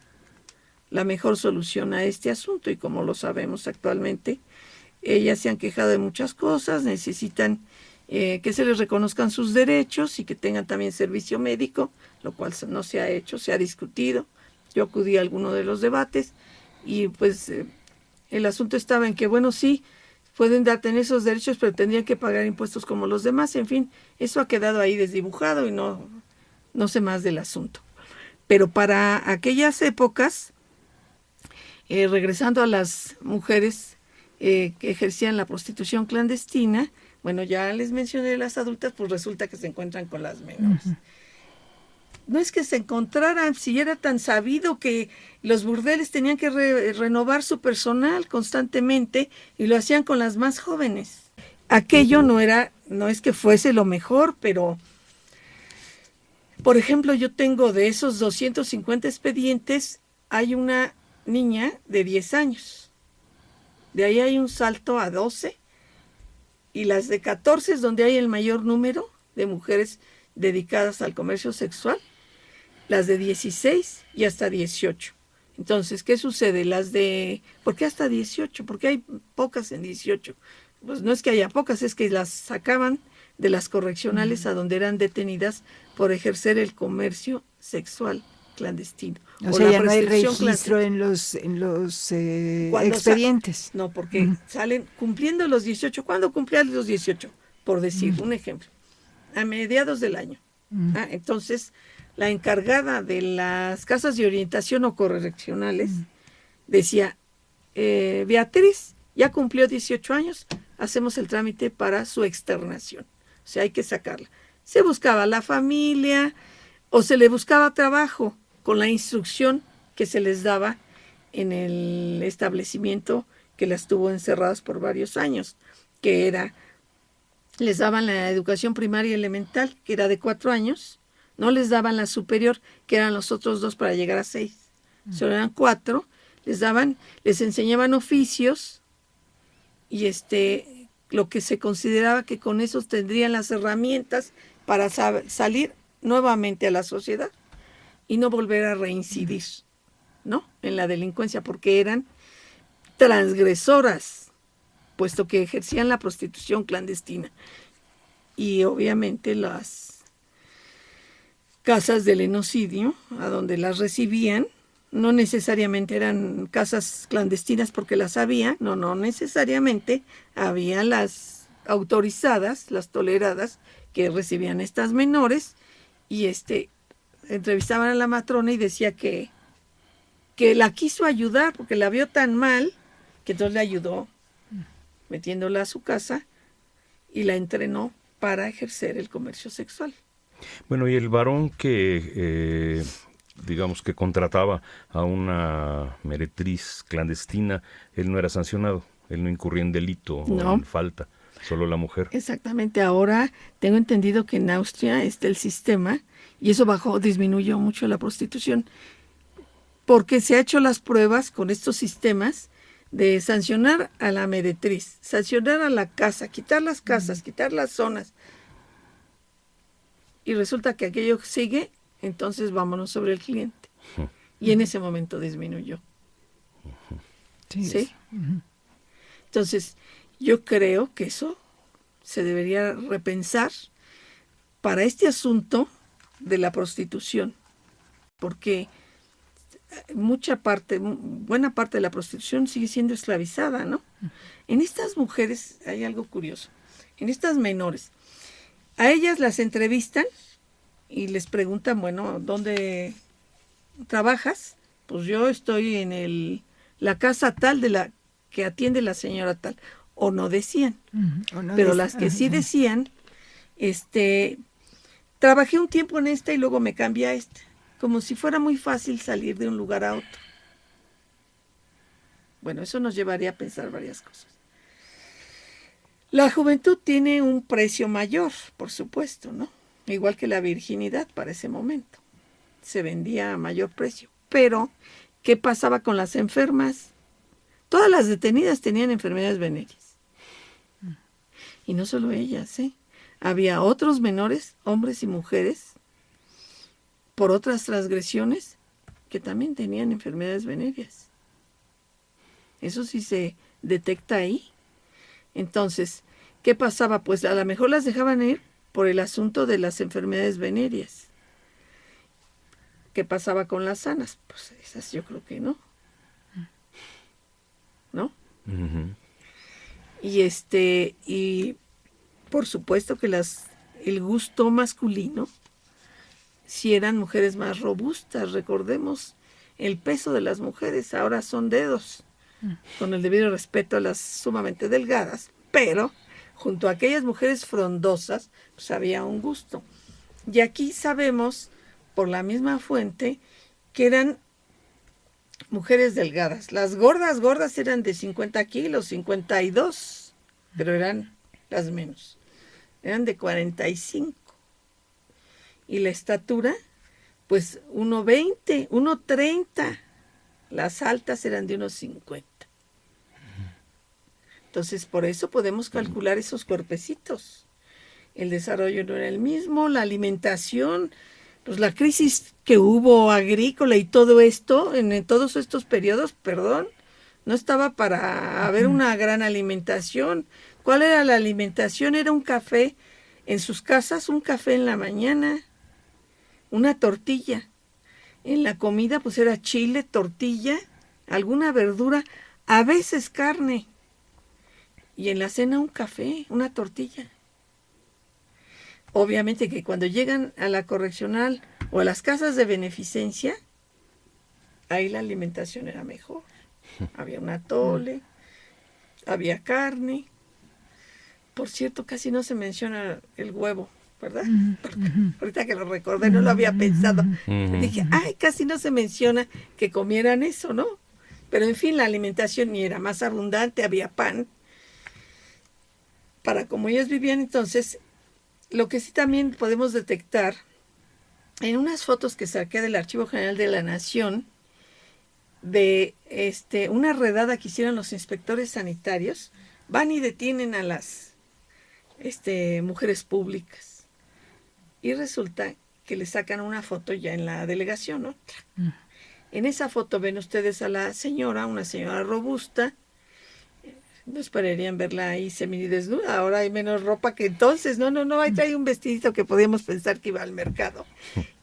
E: la mejor solución a este asunto, y como lo sabemos actualmente, ellas se han quejado de muchas cosas, necesitan que se les reconozcan sus derechos y que tengan también servicio médico, lo cual no se ha hecho, se ha discutido. Yo acudí a alguno de los debates y pues el asunto estaba en que, bueno, sí, pueden tener esos derechos, pero tendrían que pagar impuestos como los demás. En fin, eso ha quedado ahí desdibujado y no sé más del asunto. Pero para aquellas épocas, regresando a las mujeres que ejercían la prostitución clandestina, bueno, ya les mencioné las adultas, pues resulta que se encuentran con las menores. No es que se encontraran, si era tan sabido que los burdeles tenían que renovar su personal constantemente y lo hacían con las más jóvenes. Aquello no es que fuese lo mejor, pero por ejemplo, yo tengo de esos 250 expedientes, hay una niña de 10 años. De ahí hay un salto a 12 y las de 14 es donde hay el mayor número de mujeres dedicadas al comercio sexual, las de 16 y hasta 18. Entonces, ¿qué sucede? ¿Por qué hasta 18? ¿Por qué hay pocas en 18? Pues no es que haya pocas, es que las sacaban de las correccionales a donde eran detenidas por ejercer el comercio sexual clandestino.
D: O sea, ya no hay registro en los expedientes.
E: No, porque salen cumpliendo los 18. ¿Cuándo cumplían los 18? Por decir un ejemplo. A mediados del año. Entonces, la encargada de las casas de orientación o correccionales decía, Beatriz ya cumplió 18 años, hacemos el trámite para su externación. O sea, hay que sacarla. Se buscaba la familia o se le buscaba trabajo con la instrucción que se les daba en el establecimiento que las tuvo encerradas por varios años, que era, les daban la educación primaria y elemental, que era de 4 años, no les daban la superior, que eran los otros 2 para llegar a 6. Solo eran 4, les enseñaban oficios y lo que se consideraba que con eso tendrían las herramientas para salir nuevamente a la sociedad y no volver a reincidir, ¿no?, en la delincuencia, porque eran transgresoras, puesto que ejercían la prostitución clandestina. Y obviamente las casas del genocidio, a donde las recibían, no necesariamente eran casas clandestinas porque las había, no necesariamente, había las autorizadas, las toleradas, que recibían estas menores, y entrevistaban a la matrona y decía que la quiso ayudar porque la vio tan mal, que entonces le ayudó metiéndola a su casa y la entrenó para ejercer el comercio sexual.
C: Bueno, y el varón que, digamos, que contrataba a una meretriz clandestina, él no era sancionado, él no incurría en delito o en falta, solo la mujer.
E: Exactamente, ahora tengo entendido que en Austria está el sistema y eso disminuyó mucho la prostitución, porque se ha hecho las pruebas con estos sistemas de sancionar a la meretriz, sancionar a la casa, quitar las casas, quitar las zonas. Y resulta que aquello sigue, entonces vámonos sobre el cliente. Y en ese momento disminuyó. ¿Sí? Entonces, yo creo que eso se debería repensar para este asunto de la prostitución, porque buena parte de la prostitución sigue siendo esclavizada, ¿no? En estas mujeres hay algo curioso. En estas menores, a ellas las entrevistan y les preguntan, bueno, ¿dónde trabajas? Pues yo estoy en la casa tal de la que atiende la señora tal. O no decían. Pero las que sí decían, trabajé un tiempo en esta y luego me cambié a esta. Como si fuera muy fácil salir de un lugar a otro. Bueno, eso nos llevaría a pensar varias cosas. La juventud tiene un precio mayor, por supuesto, ¿no? Igual que la virginidad para ese momento. Se vendía a mayor precio. Pero, ¿qué pasaba con las enfermas? Todas las detenidas tenían enfermedades venéreas. Y no solo ellas, ¿eh? Había otros menores, hombres y mujeres, por otras transgresiones, que también tenían enfermedades venéreas. Eso sí se detecta ahí. Entonces, ¿qué pasaba? Pues a lo mejor las dejaban ir por el asunto de las enfermedades venéreas. ¿Qué pasaba con las sanas? Pues esas yo creo que no. ¿No?
C: Uh-huh.
E: Y por supuesto que el gusto masculino, si eran mujeres más robustas, recordemos el peso de las mujeres, ahora son dedos, con el debido respeto a las sumamente delgadas, pero junto a aquellas mujeres frondosas, pues había un gusto. Y aquí sabemos, por la misma fuente, que eran mujeres delgadas. Las gordas eran de 50 kilos, 52, pero eran las menos. Eran de 45. Y la estatura, pues 1.20, 1.30. Las altas eran de 1.50. Entonces, por eso podemos calcular esos cuerpecitos. El desarrollo no era el mismo, la alimentación, pues la crisis que hubo agrícola y todo esto, en todos estos periodos, no estaba para haber una gran alimentación. ¿Cuál era la alimentación? Era un café en sus casas, un café en la mañana, una tortilla. En la comida pues era chile, tortilla, alguna verdura, a veces carne. Y en la cena un café, una tortilla. Obviamente que cuando llegan a la correccional o a las casas de beneficencia, ahí la alimentación era mejor. Había un atole, había carne. Por cierto, casi no se menciona el huevo, ¿verdad? Porque ahorita que lo recordé, no lo había pensado. Dije, ay, casi no se menciona que comieran eso, ¿no? Pero en fin, la alimentación ni era más abundante, había pan. Para como ellos vivían entonces, lo que sí también podemos detectar, en unas fotos que saqué del Archivo General de la Nación, de una redada que hicieron los inspectores sanitarios, van y detienen a las mujeres públicas. Y resulta que le sacan una foto ya en la delegación, ¿no? En esa foto ven ustedes a la señora, una señora robusta. No esperarían verla ahí semidesnuda. Ahora hay menos ropa que entonces. No, ahí trae un vestidito que podíamos pensar que iba al mercado.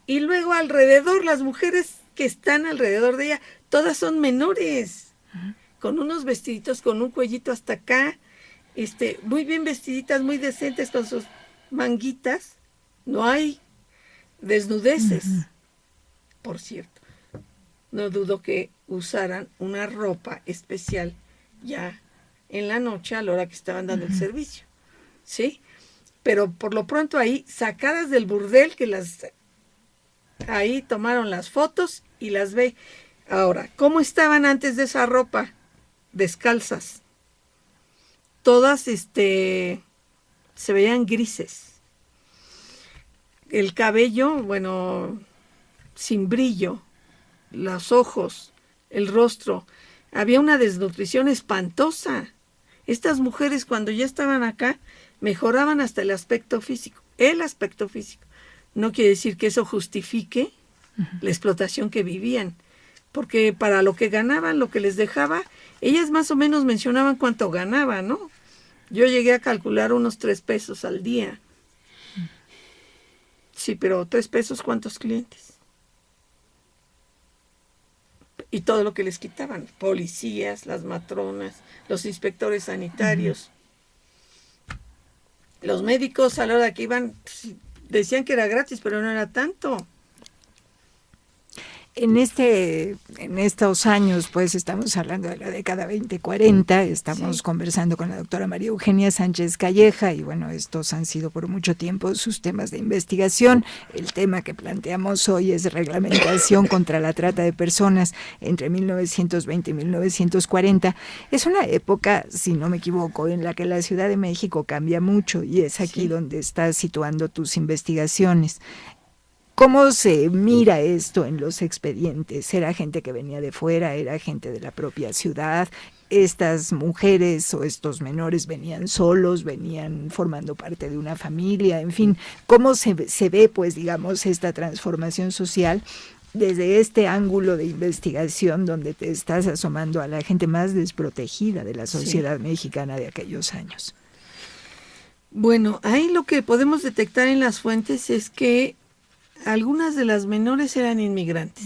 E: Y luego alrededor, las mujeres que están alrededor de ella, todas son menores, con unos vestiditos, con un cuellito hasta acá, muy bien vestiditas, muy decentes, con sus manguitas. No hay desnudeces, por cierto. No dudo que usaran una ropa especial ya en la noche a la hora que estaban dando el servicio, ¿sí? Pero por lo pronto ahí, sacadas del burdel, ahí tomaron las fotos y las ve. Ahora, ¿cómo estaban antes de esa ropa? Descalzas. Todas se veían grises. El cabello, bueno, sin brillo. Los ojos, el rostro. Había una desnutrición espantosa. Estas mujeres, cuando ya estaban acá, mejoraban hasta el aspecto físico. El aspecto físico. No quiere decir que eso justifique la explotación que vivían, porque para lo que ganaban, lo que les dejaba, ellas más o menos mencionaban cuánto ganaban, ¿no? Yo llegué a calcular unos 3 pesos al día. Sí, pero 3 pesos, ¿cuántos clientes? Y todo lo que les quitaban, policías, las matronas, los inspectores sanitarios. Los médicos a la hora que iban decían que era gratis, pero no era tanto.
D: En estos años, pues estamos hablando de la década 2040, estamos conversando con la doctora María Eugenia Sánchez Calleja y bueno, estos han sido por mucho tiempo sus temas de investigación. El tema que planteamos hoy es reglamentación contra la trata de personas entre 1920 y 1940. Es una época, si no me equivoco, en la que la Ciudad de México cambia mucho y es aquí donde estás situando tus investigaciones. ¿Cómo se mira esto en los expedientes? ¿Era gente que venía de fuera? ¿Era gente de la propia ciudad? ¿Estas mujeres o estos menores venían solos? ¿Venían formando parte de una familia? En fin, ¿cómo se ve, pues, digamos, esta transformación social desde este ángulo de investigación donde te estás asomando a la gente más desprotegida de la sociedad mexicana de aquellos años?
E: Bueno, ahí lo que podemos detectar en las fuentes es que algunas de las menores eran inmigrantes,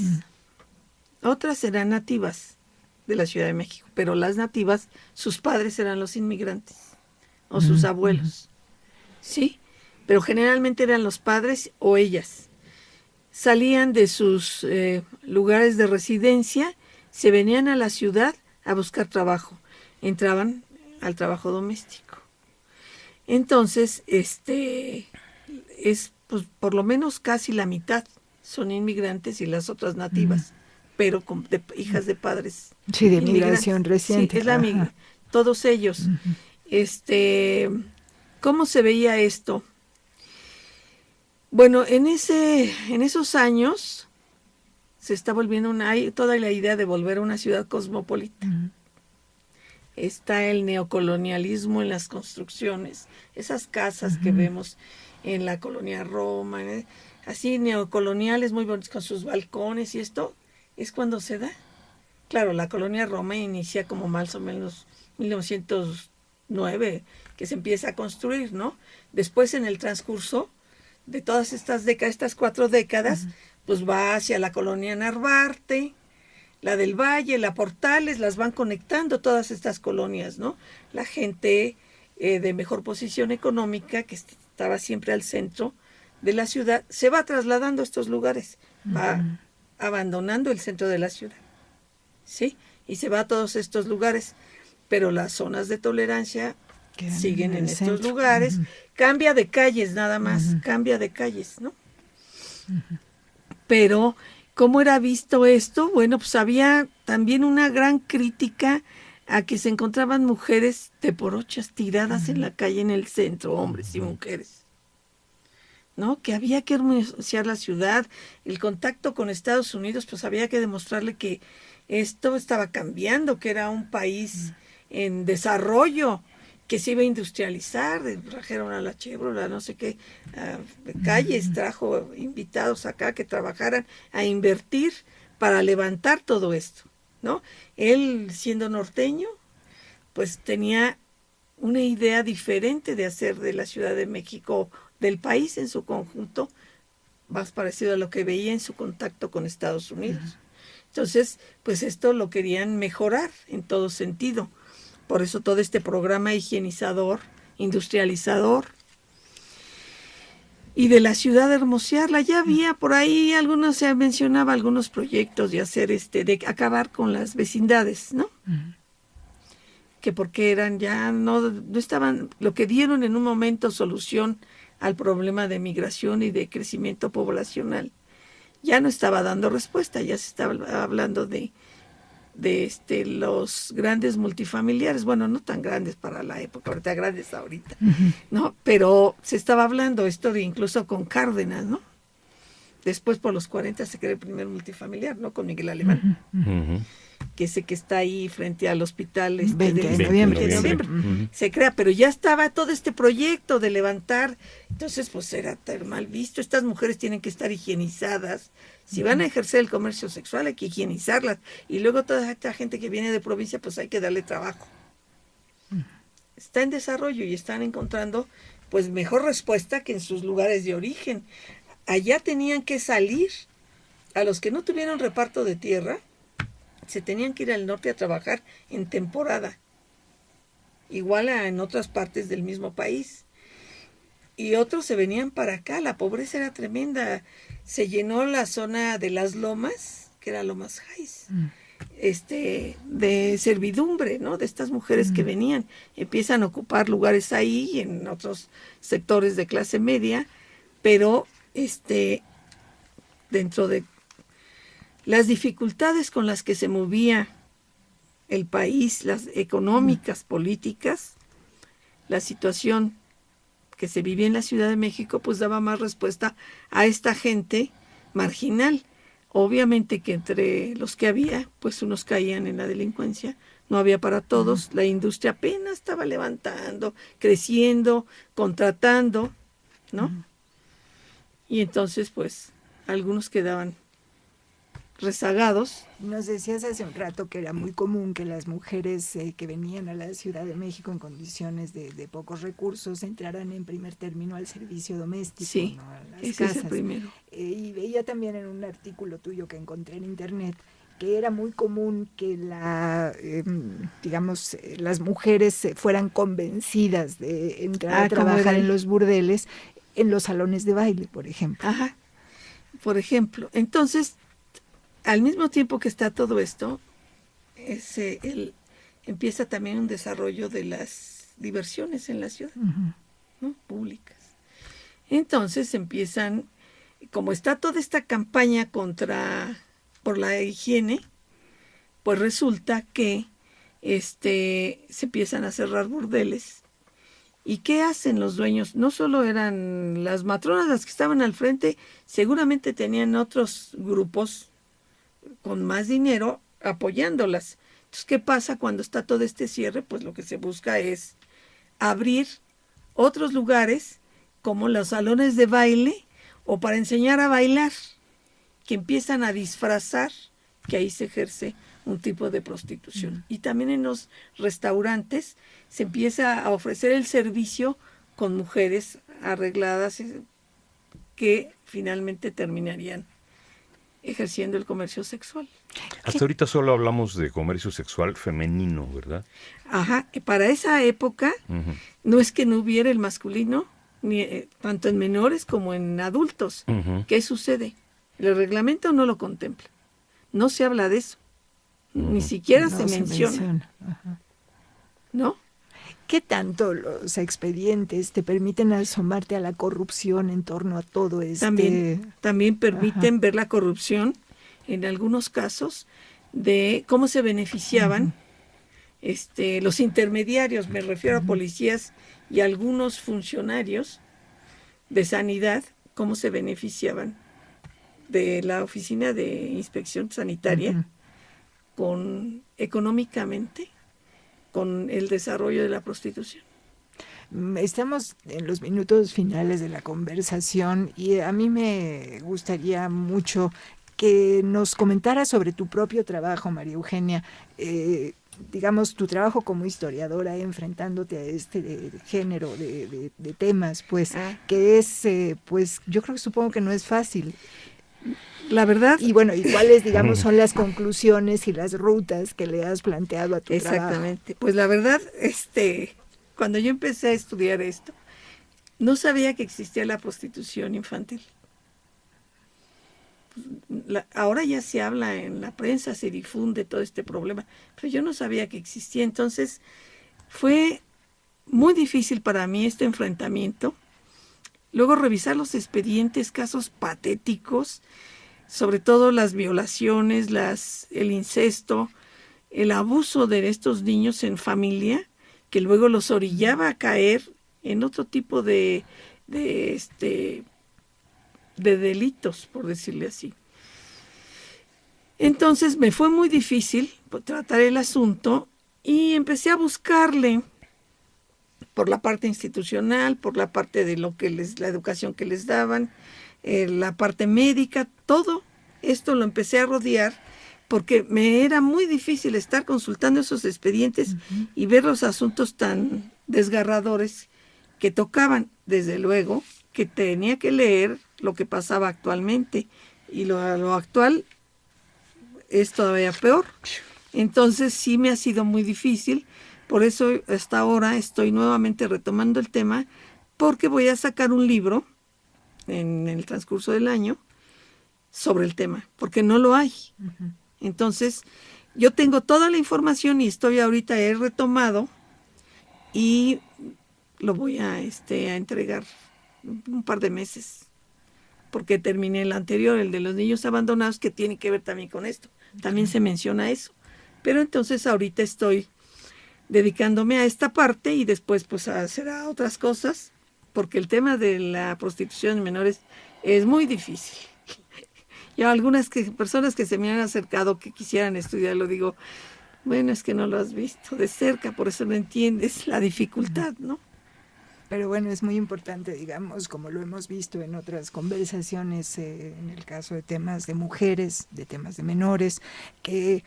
E: otras eran nativas de la Ciudad de México, pero las nativas, sus padres eran los inmigrantes o sus abuelos, ¿sí? Pero generalmente eran los padres o ellas. Salían de sus lugares de residencia, se venían a la ciudad a buscar trabajo, entraban al trabajo doméstico. Entonces, es pues por lo menos casi la mitad son inmigrantes y las otras nativas, pero hijas de padres.
D: Sí, de migración reciente.
E: Sí, es todos ellos. ¿Cómo se veía esto? Bueno, en esos años se está volviendo toda la idea de volver a una ciudad cosmopolita. Está el neocolonialismo en las construcciones, esas casas que vemos en la colonia Roma, así neocoloniales muy bonitos con sus balcones, y esto es cuando se da. Claro, la colonia Roma inicia como más o menos 1909, que se empieza a construir, ¿no? Después, en el transcurso de todas estas décadas, estas 4 décadas, pues va hacia la colonia Narvarte, la del Valle, la Portales, las van conectando todas estas colonias, ¿no? La gente de mejor posición económica, que estaba siempre al centro de la ciudad, se va trasladando a estos lugares, va abandonando el centro de la ciudad, ¿sí? y se va a todos estos lugares, pero las zonas de tolerancia
D: Quedan
E: siguen
D: en
E: en
D: el
E: estos
D: centro.
E: lugares, cambia de calles nada más, cambia de calles, ¿no? Pero, ¿cómo era visto esto? Bueno, pues había también una gran crítica a que se encontraban mujeres teporochas tiradas en la calle en el centro, hombres y mujeres, ¿no? Que había que hermosear la ciudad, el contacto con Estados Unidos, pues había que demostrarle que esto estaba cambiando, que era un país en desarrollo, que se iba a industrializar, trajeron a la Chevrolet, no sé qué, calles, trajo invitados acá que trabajaran a invertir para levantar todo esto, ¿no? Él, siendo norteño, pues tenía una idea diferente de hacer de la Ciudad de México, del país en su conjunto, más parecido a lo que veía en su contacto con Estados Unidos. Entonces, pues esto lo querían mejorar en todo sentido. Por eso todo este programa higienizador, industrializador, y de la ciudad de hermosearla. Ya había por ahí algunos, se mencionaba algunos proyectos de hacer de acabar con las vecindades, ¿no? Que porque eran ya, no estaban, lo que dieron en un momento solución al problema de migración y de crecimiento poblacional, ya no estaba dando respuesta, ya se estaba hablando de los grandes multifamiliares, bueno, no tan grandes para la época, ahorita grandes ahorita, ¿no? Pero se estaba hablando esto de incluso con Cárdenas, ¿no? Después por los 40 se creó el primer multifamiliar, ¿no? Con Miguel Alemán, que ese que está ahí frente al hospital
D: 20 de noviembre.
E: Se crea, pero ya estaba todo este proyecto de levantar, entonces pues era tan mal visto, estas mujeres tienen que estar higienizadas, si van a ejercer el comercio sexual hay que higienizarlas, y luego toda esta gente que viene de provincia pues hay que darle trabajo. Está en desarrollo y están encontrando pues mejor respuesta que en sus lugares de origen. Allá tenían que salir, a los que no tuvieron reparto de tierra, se tenían que ir al norte a trabajar en temporada, igual en otras partes del mismo país. Y otros se venían para acá, la pobreza era tremenda. Se llenó la zona de las lomas, que era Lomas Jais, de servidumbre, ¿no? De estas mujeres que venían, empiezan a ocupar lugares ahí y en otros sectores de clase media, pero dentro de las dificultades con las que se movía el país, las económicas, políticas, la situación que se vivía en la Ciudad de México, pues daba más respuesta a esta gente marginal. Obviamente que entre los que había, pues unos caían en la delincuencia, no había para todos, la industria apenas estaba levantando, creciendo, contratando, ¿no? Y entonces, pues, algunos quedaban rezagados.
D: Nos decías hace un rato que era muy común que las mujeres que venían a la Ciudad de México en condiciones de pocos recursos entraran en primer término al servicio doméstico,
E: Sí,
D: ¿no? A las
E: ese
D: casas.
E: es el primero.
D: Y veía también en un artículo tuyo que encontré en internet que era muy común que las mujeres fueran convencidas de entrar a trabajar en los burdeles, en los salones de baile, por ejemplo.
E: Ajá, por ejemplo. Entonces, al mismo tiempo que está todo esto, empieza también un desarrollo de las diversiones en la ciudad, ¿no? Públicas. Entonces empiezan, como está toda esta campaña por la higiene, pues resulta que se empiezan a cerrar burdeles. ¿Y qué hacen los dueños? No solo eran las matronas las que estaban al frente, seguramente tenían otros grupos con más dinero apoyándolas. Entonces, ¿qué pasa cuando está todo este cierre? Pues lo que se busca es abrir otros lugares como los salones de baile o para enseñar a bailar, que empiezan a disfrazar que ahí se ejerce un tipo de prostitución. Y también en los restaurantes se empieza a ofrecer el servicio con mujeres arregladas que finalmente terminarían ejerciendo el comercio sexual.
C: Hasta ahorita solo hablamos de comercio sexual femenino, ¿verdad?
E: Ajá, que para esa época no es que no hubiera el masculino, ni tanto en menores como en adultos. ¿Qué sucede? El reglamento no lo contempla, no se habla de eso. Ni siquiera
D: No
E: se menciona,
D: Ajá.
E: ¿no?
D: ¿Qué tanto los expedientes te permiten asomarte a la corrupción en torno a todo
E: También permiten ver la corrupción, en algunos casos, de cómo se beneficiaban los intermediarios, me refiero a policías y algunos funcionarios de sanidad, cómo se beneficiaban de la Oficina de Inspección Sanitaria económicamente con el desarrollo de la prostitución?
D: Estamos en los minutos finales de la conversación y a mí me gustaría mucho que nos comentaras sobre tu propio trabajo, María Eugenia. Digamos, tu trabajo como historiadora, enfrentándote a este género de temas, pues, que es, pues, yo creo que supongo que no es fácil.
E: La verdad.
D: Y bueno, ¿y cuáles, digamos, son las conclusiones y las rutas que le has planteado a tu trabajo?
E: Exactamente. Pues la verdad, cuando yo empecé a estudiar esto, no sabía que existía la prostitución infantil. Ahora ya se habla en la prensa, se difunde todo este problema, pero yo no sabía que existía. Entonces fue muy difícil para mí este enfrentamiento. Luego revisar los expedientes, casos patéticos, sobre todo las violaciones, el incesto, el abuso de estos niños en familia, que luego los orillaba a caer en otro tipo de delitos, por decirle así. Entonces me fue muy difícil tratar el asunto y empecé a buscarle por la parte institucional, por la parte de la educación que les daban, la parte médica, todo esto lo empecé a rodear porque me era muy difícil estar consultando esos expedientes y ver los asuntos tan desgarradores que tocaban. Desde luego que tenía que leer lo que pasaba actualmente y lo actual es todavía peor. Entonces sí me ha sido muy difícil. Por eso hasta ahora estoy nuevamente retomando el tema, porque voy a sacar un libro en el transcurso del año sobre el tema, porque no lo hay. Entonces, yo tengo toda la información y he retomado y lo voy a entregar un par de meses, porque terminé el anterior, el de los niños abandonados, que tiene que ver también con esto. También se menciona eso. Pero entonces ahorita estoy dedicándome a esta parte y después pues a hacer otras cosas, porque el tema de la prostitución de menores es muy difícil. Yo a algunas personas que se me han acercado que quisieran estudiarlo, digo, bueno, es que no lo has visto de cerca, por eso no entiendes la dificultad, ¿no?
D: Pero bueno, es muy importante, digamos, como lo hemos visto en otras conversaciones, en el caso de temas de mujeres, de temas de menores, que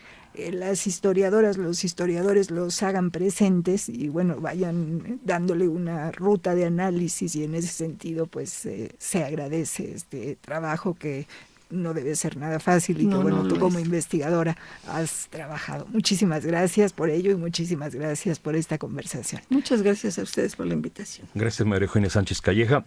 D: las historiadoras, los historiadores los hagan presentes y bueno, vayan dándole una ruta de análisis, y en ese sentido pues se agradece este trabajo que no debe ser nada fácil y que tú como investigadora has trabajado. Muchísimas gracias por ello y muchísimas gracias por esta conversación.
E: Muchas gracias a ustedes por la invitación.
C: Gracias, María Eugenia Sánchez Calleja.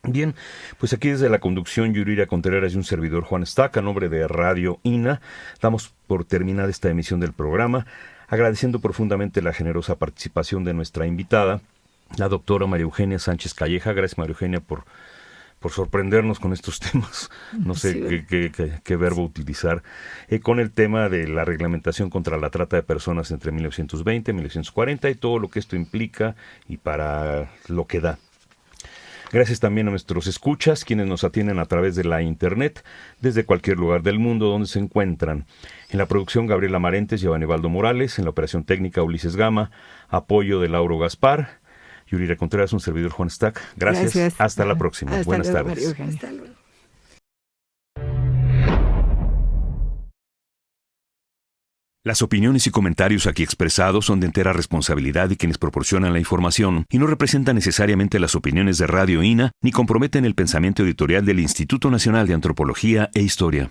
C: Bien, pues aquí desde la conducción, Yuriria Contreras y un servidor, Juan Stack, a nombre de Radio INA, damos por terminada esta emisión del programa, agradeciendo profundamente la generosa participación de nuestra invitada, la doctora María Eugenia Sánchez Calleja. Gracias, María Eugenia, por sorprendernos con estos temas, no sé sí, qué verbo utilizar, con el tema de la reglamentación contra la trata de personas entre 1920 y 1940 y todo lo que esto implica y para lo que da. Gracias también a nuestros escuchas, quienes nos atienden a través de la internet desde cualquier lugar del mundo donde se encuentran. En la producción, Gabriela Marentes y Evaldo Morales. En la operación técnica, Ulises Gama. Apoyo de Lauro Gaspar. Yuriria Contreras, un servidor, Juan Stack. Gracias. Hasta la próxima.
D: Hasta
C: Buenas
D: luego,
C: tardes.
E: Hasta luego.
A: Las opiniones y comentarios aquí expresados son de entera responsabilidad de quienes proporcionan la información y no representan necesariamente las opiniones de Radio INA ni comprometen el pensamiento editorial del Instituto Nacional de Antropología e Historia.